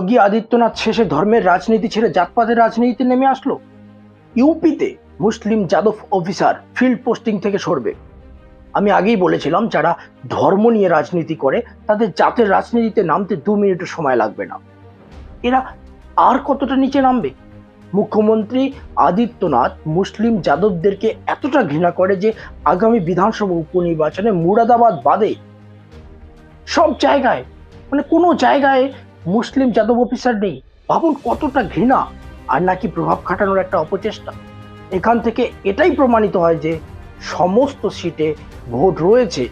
যোগী আদিত্যনাথ শেষে ধর্মের রাজনীতি ছেড়ে জাতপাতের রাজনীতিতে নেমে আসলো। ইউপিতে মুসলিম যাদব অফিসার ফিল্ড পোস্টিং থেকে সরবে। আমি আগেই বলেছিলাম, যারা ধর্ম নিয়ে রাজনীতি করে তাদের জাতের রাজনীতিতে নামতে 2 মিনিটও সময় লাগবে না। এরা আর কতটা নিচে নামবে? মুখ্যমন্ত্রী আদিত্যনাথ মুসলিম যাদবদেরকে এতটা ঘৃণা করে যে আগামী বিধানসভা উপনির্বাচনে মুরাদাবাদ বাদে সব জায়গায়, মানে কোনো জায়গায় মুসলিম যাদব অফিসার নেই। ভাবুন কতটা ঘৃণা, আর নাকি প্রভাব খাটানোর একটা অপচেষ্টা। এখান থেকে এটাই প্রমাণিত হয় যে সমস্ত সিটে ভোট রয়েছে,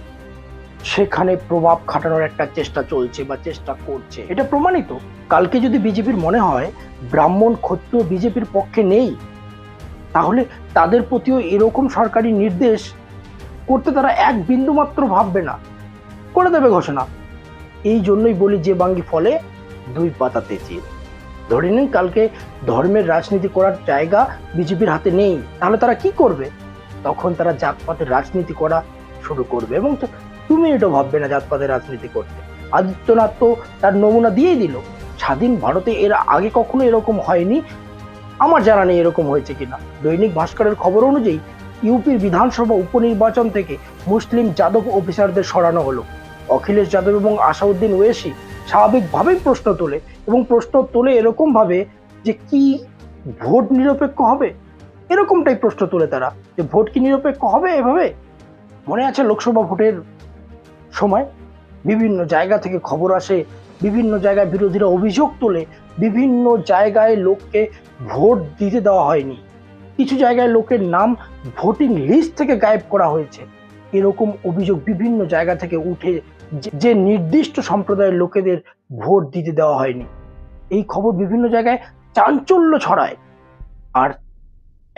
সেখানে প্রভাব খাটানোর একটা চেষ্টা চলছে বা চেষ্টা করছে, এটা প্রমাণিত। কালকে যদি বিজেপির মনে হয় ব্রাহ্মণ ক্ষত্রিয় বিজেপির পক্ষে নেই, তাহলে তাদের প্রতিও এরকম সরকারি নির্দেশ করতে তারা এক বিন্দু মাত্র ভাববে না, করে দেবে ঘোষণা। এই জন্যই বলি, যে বাঙ্গি ফলে 2 পাতাতে চির। ধরে নিন কালকে ধর্মের রাজনীতি করার জায়গা বিজেপির হাতে নেই, তাহলে তারা কি করবে? তখন তারা জাতপাতের রাজনীতি করা শুরু করবে, এবং 2 মিনিটও ভাববে না জাতপাতের রাজনীতি করতে। আদিত্যনাথ তো তার নমুনা দিয়েই দিল। স্বাধীন ভারতে এর আগে কখনো এরকম হয়নি, আমার জানা নেই এরকম হয়েছে কিনা। দৈনিক ভাস্করের খবর অনুযায়ী ইউপির বিধানসভা উপনির্বাচন থেকে মুসলিম যাদব অফিসারদের সরানো হলো। অখিলেশ যাদব এবং আসাউদ্দিন ওয়েসি স্বাভাবিকভাবেই প্রশ্ন তোলে, এবং প্রশ্ন তোলে এরকম ভাবে যে কি ভোট নিরপেক্ষ হবে, এরকমটাই প্রশ্ন তোলে তারা, যে ভোট কি নিরপেক্ষ হবে এভাবে। মনে আছে লোকসভা ভোটের সময় বিভিন্ন জায়গা থেকে খবর আসে, বিভিন্ন জায়গায় বিরোধীরা অভিযোগ তোলে, বিভিন্ন জায়গায় লোককে ভোট দিতে দেওয়া হয়নি, কিছু জায়গায় লোকের নাম ভোটিং লিস্ট থেকে গায়েব করা হয়েছে। এরকম অভিযোগ বিভিন্ন জায়গা থেকে উঠে, যে নির্দিষ্ট সম্প্রদায়ের লোকেদের ভোট দিতে দেওয়া হয়নি। এই খবর বিভিন্ন জায়গায় চাঞ্চল্য ছড়ায়। আর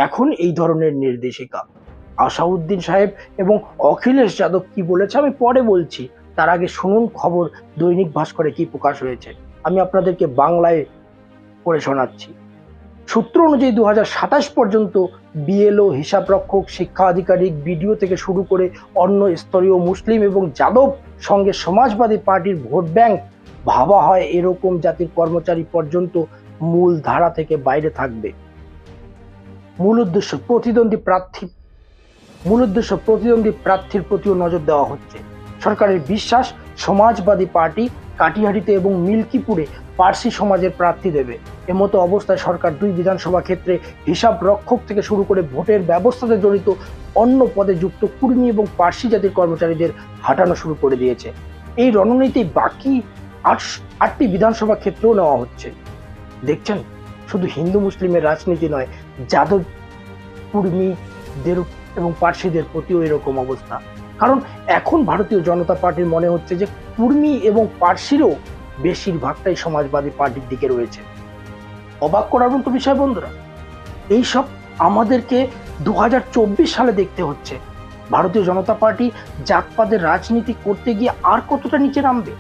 এখন এই ধরনের নির্দেশিকা, আসাউদ্দিন সাহেব এবং অখিলেশ যাদব কি বলেছে আমি পরে বলছি, তার আগে শুনুন খবর দৈনিক ভাস্করে কি প্রকাশ হয়েছে। আমি আপনাদেরকে বাংলায় পড়ে শোনাচ্ছি। সূত্র অনুযায়ী 2027 পর্যন্ত বিএলও, হিসাব রক্ষক, শিক্ষা আধিকারিক, বিডিও থেকে শুরু করে অন্য স্তরীয় মুসলিম এবং যাদব সঙ্গে সমাজবাদী পার্টির ভোট ব্যাংক ভাবা হয় এরকম জাতির কর্মচারী পর্যন্ত মূল ধারা থেকে বাইরে থাকবে। মূল উদ্দেশ্য প্রতিদ্বন্দ্বী প্রার্থীর প্রতিও নজর দেওয়া হচ্ছে। সরকারের বিশ্বাস, সমাজবাদী পার্টি কাটিহারিতে এবং মিল্কিপুরে পার্সি সমাজের প্রার্থী দেবে। এমতো অবস্থায় সরকার 2 বিধানসভা ক্ষেত্রে হিসাব রক্ষক থেকে শুরু করে ভোটের ব্যবস্থাতে জড়িত অন্য পদে যুক্ত কুর্মী এবং পার্সি জাতির কর্মচারীদের হাঁটানো শুরু করে দিয়েছে। এই রণনীতি বাকি 8টি বিধানসভা ক্ষেত্রেও নেওয়া হচ্ছে। দেখছেন, শুধু হিন্দু মুসলিমের রাজনীতি নয়, যাদব, কুর্মীদের এবং পার্সিদের প্রতিও এরকম অবস্থা। কারণ এখন ভারতীয় জনতা পার্টির মনে হচ্ছে যে কুর্মী এবং পার্সিরও বেশিরভাগটাই সমাজবাদী পার্টির দিকে রয়েছে। অবাক করার মতো বিষয় বন্ধুরা, এইসব আমাদেরকে 2024 সালে দেখতে হচ্ছে। ভারতীয় জনতা পার্টি জাতপাতের রাজনীতি করতে গিয়ে আর কতটা নিচে নামবে।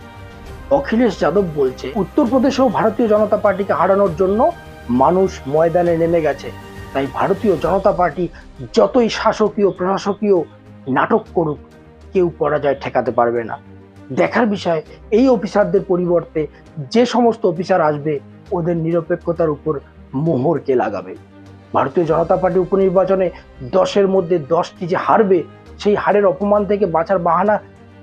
অখিলেশ যাদব বলছে, উত্তরপ্রদেশেও ভারতীয় জনতা পার্টিকে হারানোর জন্য মানুষ ময়দানে নেমে গেছে। তাই ভারতীয় জনতা পার্টি যতই শাসকীয় প্রশাসকীয় নাটক করুক, কেউ পরাজয় ঠেকাতে পারবে না। দেখার বিষয় এই অফিসারদের পরিবর্তে যে সমস্ত অফিসার আসবে, ওদের নিরপেক্ষতার উপর মোহর কে লাগাবে। ভারতীয় জনতা পার্টি উপনির্বাচনে 10-এর মধ্যে 10টি যে হারবে, সেই হারের অপমান থেকে বাঁচার বাহানা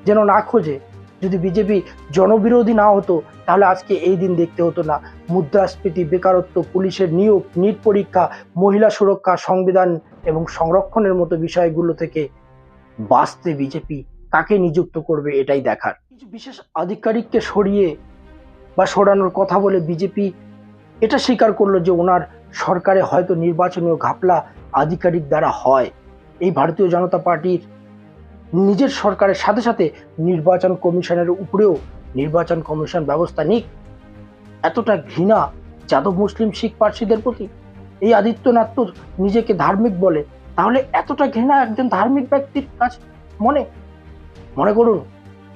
যেন না খোঁজে। যদি বিজেপি জনবিরোধী না হতো, তাহলে আজকে এই দিন দেখতে হতো না। মুদ্রাস্ফীতি, বেকারত্ব, পুলিশের নিয়োগ, নিট পরীক্ষা, মহিলা সুরক্ষা, সংবিধান এবং সংরক্ষণের মতো বিষয়গুলো থেকে বাঁচতে বিজেপি কাকে নিযুক্ত করবে, এটাই দেখার। কিছু বিশেষ আধিকারিককে সরানোর কথা বলে বিজেপি এটা স্বীকার করলো যে ওনার সরকারে হয়তো নির্বাচনীয় ঘাপলা আধিকারিক দ্বারা হয়। এই ভারতীয় জনতা পার্টির নিজের সরকারের সাথে সাথে নির্বাচন কমিশনের উপরেও নির্বাচন কমিশন ব্যবস্থা নিক। এতটা ঘৃণা যাদব, মুসলিম, শিখ, পার্সিদের প্রতি। এই আদিত্যনাথ তো নিজেকে ধার্মিক বলে, তাহলে এতটা ঘৃণা একজন ধার্মিক ব্যক্তির কাছে মনে করুন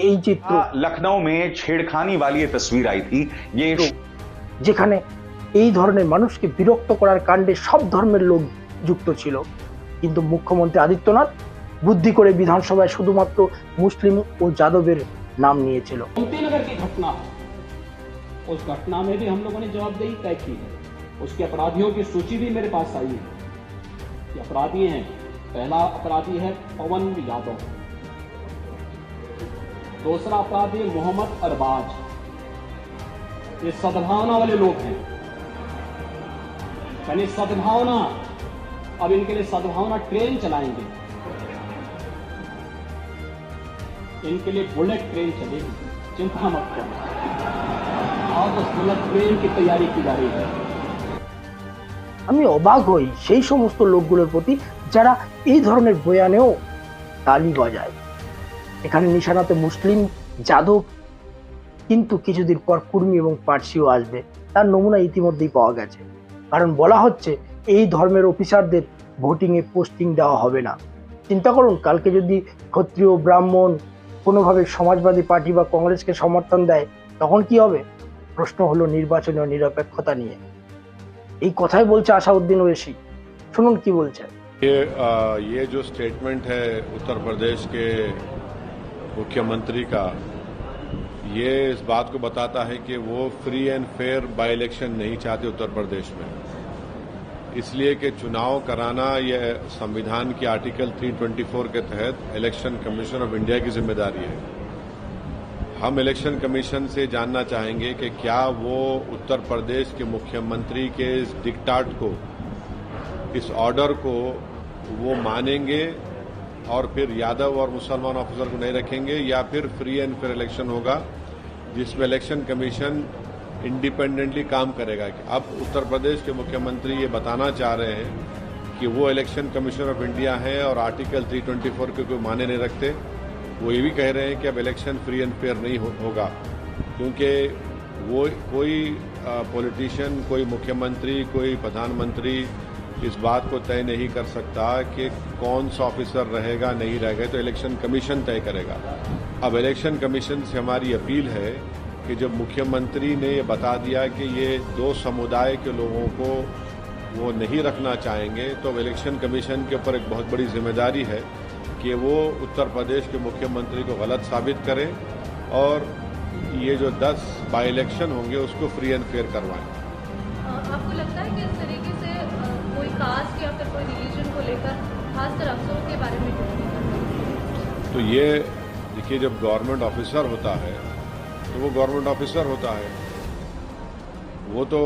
এই চিত্র लखनऊ में छेड़खानी वाली ये तस्वीर आई थी, ये যেখানে এই ধরনের মানুষকে বিরক্ত করার কাণ্ডে সব ধর্মের লোক যুক্ত ছিল, কিন্তু মুখ্যমন্ত্রী আদিত্যনাথ বুদ্ধি করে বিধানসভায় শুধুমাত্র মুসলিম ও যাদবের নাম নিয়েছিল। गोमतीनगर की घटना उस घटना में भी हम लोगों ने जवाबदेही तय की है। उसके अपराधियों की सूची भी मेरे पास आई है। ये अपराधी हैं, पहला अपराधी है पवन यादव, दूसरा अपराधी है मोहम्मद अरबाज। ये सद्भावना वाले लोग हैं, यानी सद्भावना। अब इनके लिए सद्भावना ट्रेन चलाएंगे, इनके लिए बुलेट ट्रेन चलेगी, चिंता मत करो। और उस बुलेट ट्रेन की तैयारी की जा रही है। আমি অবাক হই সেই সমস্ত লোকগুলোর প্রতি যারা এই ধরনের বয়ানেও তালি বাজায়। এখানে নিশানাতে মুসলিম, যাদব, কিন্তু কিছুদিন পর কুর্মি এবং পার্সিও আসবে, তার নমুনা ইতিমধ্যেই পাওয়া গেছে। কারণ বলা হচ্ছে এই ধর্মের অফিসারদের ভোটিংয়ে পোস্টিং দেওয়া হবে না। চিন্তা করুন, কালকে যদি ক্ষত্রিয়, ব্রাহ্মণ কোনোভাবে সমাজবাদী পার্টি বা কংগ্রেসকে সমর্থন দেয়, তখন কি হবে? প্রশ্ন হলো নির্বাচনীয় নিরপেক্ষতা নিয়ে। এই কথাই বলছে আসাউদ্দিন ওয়েসি, শুনুন কি বলছে। ये जो स्टेटमेंट है उत्तर प्रदेश के मुख्यमंत्री का, ये इस बात को बताता है कि वो free and fair by election नहीं चाहते उत्तर प्रदेश में। इसलिए कि चुनाव कराना यह संविधान की आर्टिकल 324 के तहत इलेक्शन कमीशन ऑफ इंडिया की जिम्मेदारी है। हम इलेक्शन कमीशन से जानना चाहेंगे कि क्या वो उत्तर प्रदेश के मुख्यमंत्री के इस डिक्टाट को, इस ऑर्डर को वो मानेंगे और फिर यादव और मुसलमान ऑफिसर को नहीं रखेंगे, या फिर फ्री एंड फेयर इलेक्शन होगा जिसमें इलेक्शन कमीशन इंडिपेंडेंटली काम करेगा। अब उत्तर प्रदेश के मुख्यमंत्री ये बताना चाह रहे हैं कि वो इलेक्शन कमीशन ऑफ इंडिया है और आर्टिकल 324 के कोई माने नहीं रखते। वो ये भी कह रहे हैं कि अब इलेक्शन फ्री एंड फेयर नहीं होगा, क्योंकि वो कोई पॉलिटिशियन, कोई मुख्यमंत्री, कोई प्रधानमंत्री इस बात को तय नहीं कर सकता कि कौन सा ऑफिसर रहेगा नहीं रहेगा, तो इलेक्शन कमीशन तय करेगा। अब इलेक्शन कमीशन से हमारी अपील है कि जब मुख्यमंत्री ने ये बता दिया कि ये दो समुदाय के लोगों को वो नहीं रखना चाहेंगे, तो इलेक्शन कमीशन के ऊपर एक बहुत बड़ी जिम्मेदारी है कि वो उत्तर प्रदेश के मुख्यमंत्री को गलत साबित करें और ये जो 10 बाई इलेक्शन होंगे उसको फ्री एंड फेयर करवाएं। आपको लगता है कि इस तरीके से कोई कास्ट या फिर कोई रिलीजन को लेकर खासकर अफसरों के बारे में टिप्पणी करना? तो ये देखिए, जब गवर्नमेंट ऑफिसर होता है तो वो गवर्नमेंट ऑफिसर होता है, वो तो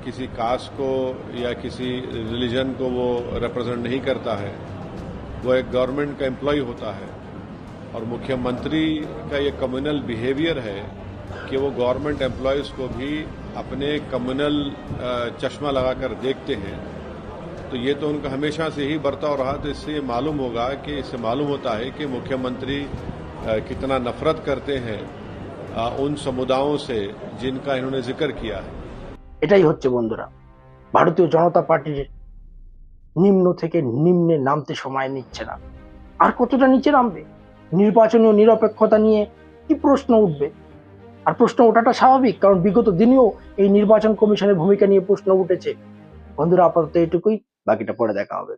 किसी कास्ट को या किसी रिलीजन को वो रिप्रेजेंट नहीं करता है, वो एक गवर्नमेंट का एम्प्लॉय होता है। और मुख्यमंत्री का ये कम्युनल बिहेवियर है कि वो गवर्नमेंट एम्प्लॉयज़ को भी अपने कम्युनल चश्मा लगाकर देखते हैं। तो ये तो उनका हमेशा से ही बर्ताव रहा। तो इससे ये मालूम होगा कि इससे मालूम होता है कि मुख्यमंत्री कितना नफरत करते हैं उन समुदायों से जिनका इन्होंने जिक्र किया है। এটাই হচ্ছে বন্ধুরা, ভারতীয় জনতা পার্টির নিম্ন থেকে নিম্নে নামতে সময় নিচ্ছে না। আর কতটা নিচে নামবে? নির্বাচনীয় নিরপেক্ষতা নিয়ে কি প্রশ্ন উঠবে? আর প্রশ্ন ওঠাটা স্বাভাবিক, কারণ বিগত দিনেও এই নির্বাচন কমিশনের ভূমিকা নিয়ে প্রশ্ন উঠেছে। বন্ধুরা, আপাতত এটুকুই, বাকিটা পরে দেখা হবে।